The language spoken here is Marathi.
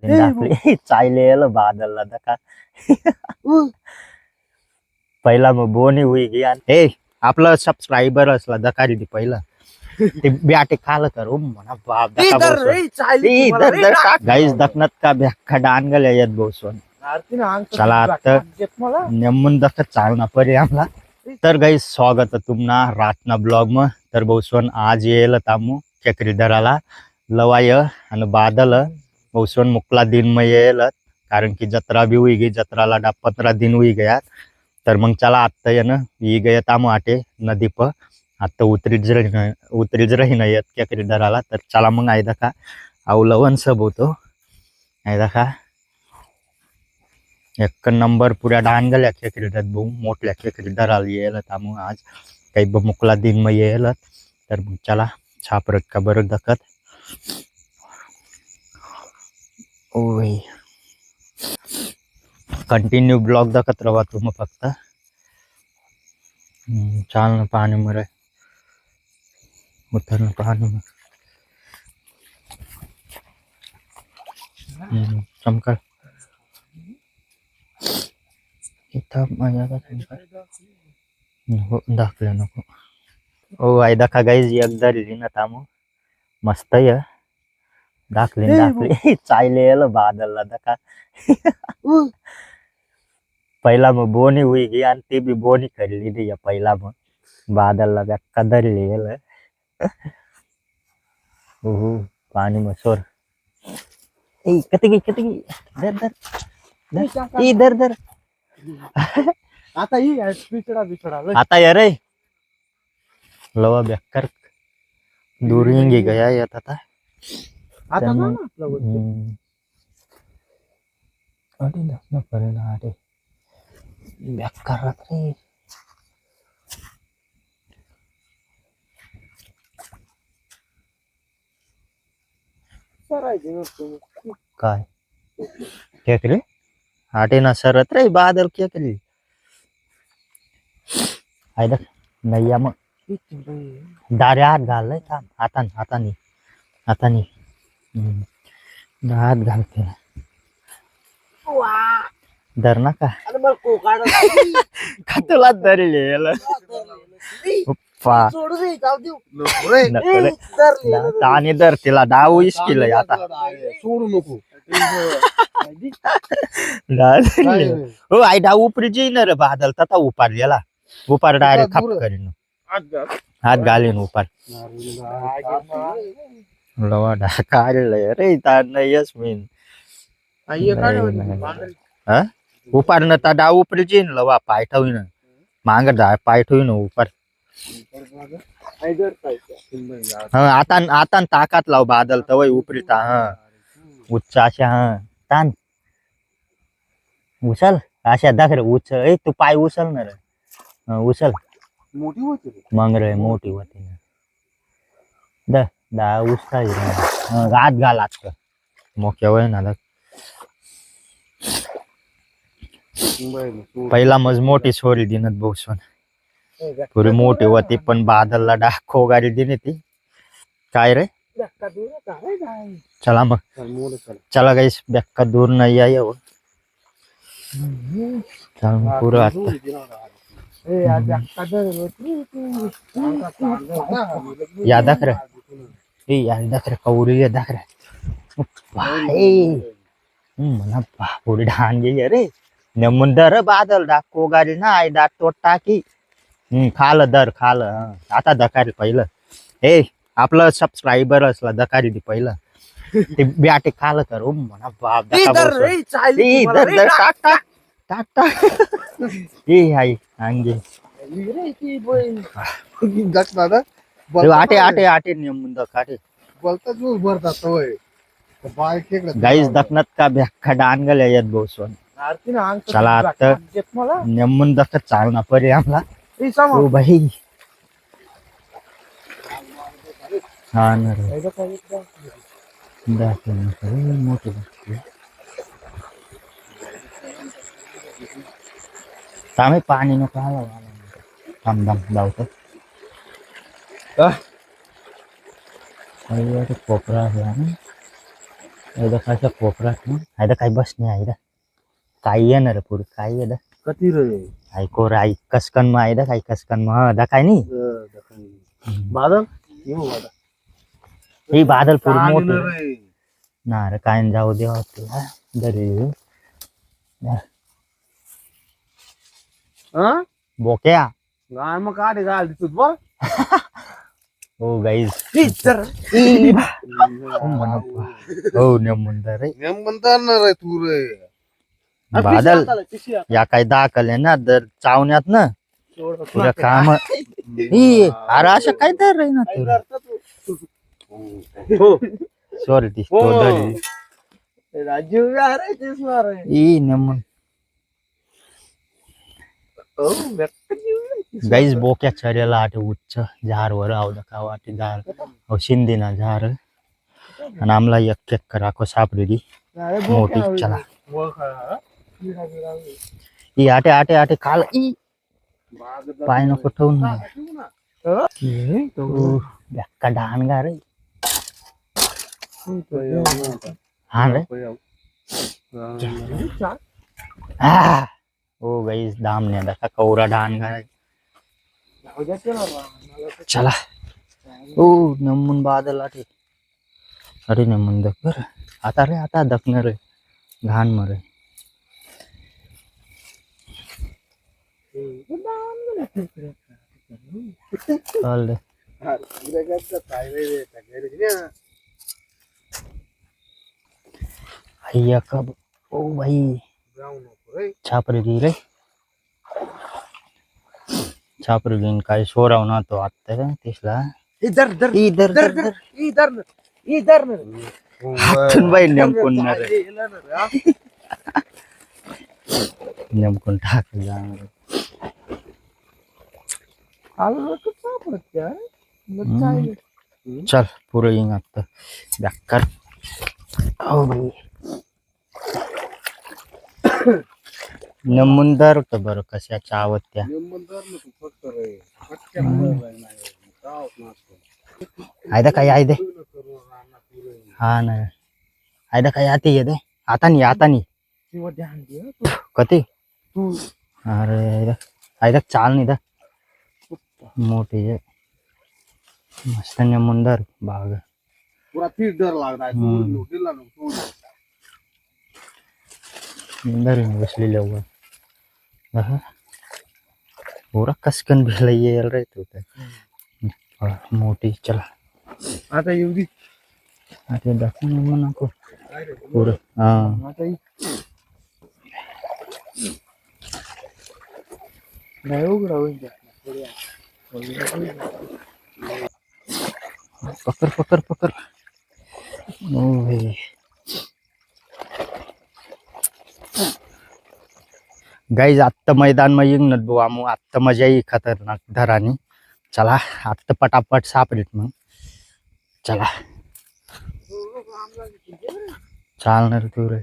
चायले बादल का पहिला मग बोनी हुई गया ए आपलं सबस्क्राइबर असला दकारी दी पहिला ते ब्याटे खाल कर म्हणा बाप गाईस दखनत का ब्याखा डांगल येत बोसवन चला आता नेमून दखत चालना पडे आम्हाला तर गाईस स्वागत आहे तुम्हाला रातना ब्लॉग में तर बोसवन आज येल तामू चक्रीधराला लवाय आणि बादल बोसवन मुकला दिन में येल कारण की जत्रा भी हुई गई जत्राला 15 दिन हुई गया तर मग चला आता ये ना ये गया तामू आटे नदी पर आता उतरीच रही नाही येत चक्रीधराला तर चला मग आयदा का अवलवन सब होतो आयदा का एक नंबर पुऱ्या डांगल्या चक्रीधर भाऊ मोठल्या चक्रीधराला येल तामू आज काही मुकला दिन में येल तर मग चला छापरत का बरं दखत ओय कंटिन्यू ब्लॉग दखत रहा तुम फक्त चालना पाणी मरे उतरना पाणी में चमकल इथं मजा दाखले नको ओ आई दाखा गाईज एकदा ना तामू मस्त आहे दाखले चायले बादल दका पहिला मग बोनी हुई गई आणि ते भी बोनी खरीली दी पहिला मग बादल कदरले पानी में सोर कते गई दर दर आता ही पिछड़ा आता यार लवा बेकर दूर ही गया या था आता ना अरे दसना पड़ेगा अरे बेकार रे काय क्या करे आटे ना सरत रे बादल क्या करी आय देख नैया मग दारे हात घालय थांब हातानी हात घालते धर ना का तुला धरले आणि धर तिला डाव केलं आता सोडू नको हो आई डाव उपरी जाईन रे बादल तथा उपार गेला उपार डायरेक्ट खाप करीन हात घालीन उपार लवा काढलंय रे तार नाहीच मीन उपार न ता डाव उपरी जाईन लवा पाय ठेवीन मांग पाय ठेवीन उपार आता ताकात लाव बादल तवय उपरी ता उच्च अशा तान उचल अशा दाखरे उचल तू पाय उचल ना रे उचल मोठी होती मग रे मोठी होती ना दा उचता हात घाल आत मोक्या वय ना पहिला मज मोठी सोरी दिनत बोसवन पुरी मोठी होती पण बादलला डाखो गाडी दिली ती काय रे चला मग चला गाईस बेक्का दूर नाही आहे हो चल पुरं या दाखरे कौरी दाखरे म्हणा पुरी ढान गे रे नेमून बादल डाको गाडी ना आई डाक तो टाकी खाल आता दकारी पहिलं ए आपलं सबस्क्राइबर असला दकारी दी पहिलं ते ब्याटे खाल कर म्हणा बाप आई अंगे आटे नेमून दकाटे गाईस दखनत का ब्याखा डांगल येत बोसवन चला आता नेमून दखत चालना पडे आम्हाला ओ भाई हा ना मोठी तामे पाणी नको आला थांब लावतो कोपरा एकदा कशा कोपरात ना काही बसणे आहे काही येणार पुढे काही येतं कती रे ऐको रे कसकन मग आहे काही कसकन मग दा काय नाही बादल येऊ बादल ही बादलपूर चांगलं मोठं रे. ना रे काय जाऊ देवा तुला दरे हा बोक्या गाय मग काढे गाल दिसत बघ हो गाईज टीचर हो नेमुंदर रे नेम म्हणतात ना रे तू रे बादल या काही दाखल आहे ना दर चावण्यात ना तुझं काम ही अरे असं काय तर रे ना तुला सॉरी ती राजीव हारायचेच मारे ई नेमून गाईज बोक्या चढेला आटे उच्च झार वर आवड का वाटे झार हो शिंदीना झार आणि आमला एक एक राखो सापडी मोठी चला ई आटे आटे आटे काल ई पाय नको ठेवून का डान गा रे हा रे हा ओ गाईज दाम ने दका कौरा डान गा रे चला ओ नमून बादल आटे अरे नमून दक बर आता रे आता दखन रे घाण मरे चल रे भैया कब ओ भाई छापर गी रे छापर घेऊन काय सोराव ना तो आता तिसला इधर इधर इधर इधर इधर इधर हातून बाई नेमकून ना रे नेमकून टाकलं जाणार चल पुरं येईन आता बेकार हो भाई नमुंदर होतं बरं कशाच्या आवत्या आयदा काही आहे दे हा ना आयदा काही आती ये दे आता नाही कधी अरे आयदा चाल नाही दा मोठी है मस्त नमुंदर बाग पूरा फिर डर लग रहा है अंदर बसलेले वर पूरा कसकन भिला येईल रे तू मोठी चला आता येऊ दे आता दाखवून नको पुरं हा नाही उघडा होईल पकड पकड पकड ओ भाई गाईज आत्ता मैदान मध्ये येऊन भाऊ आमू आत्ता मजा येई खतरनाक धरानी चला आत्ता पटापट सापडीत मग चला चालणार तू रे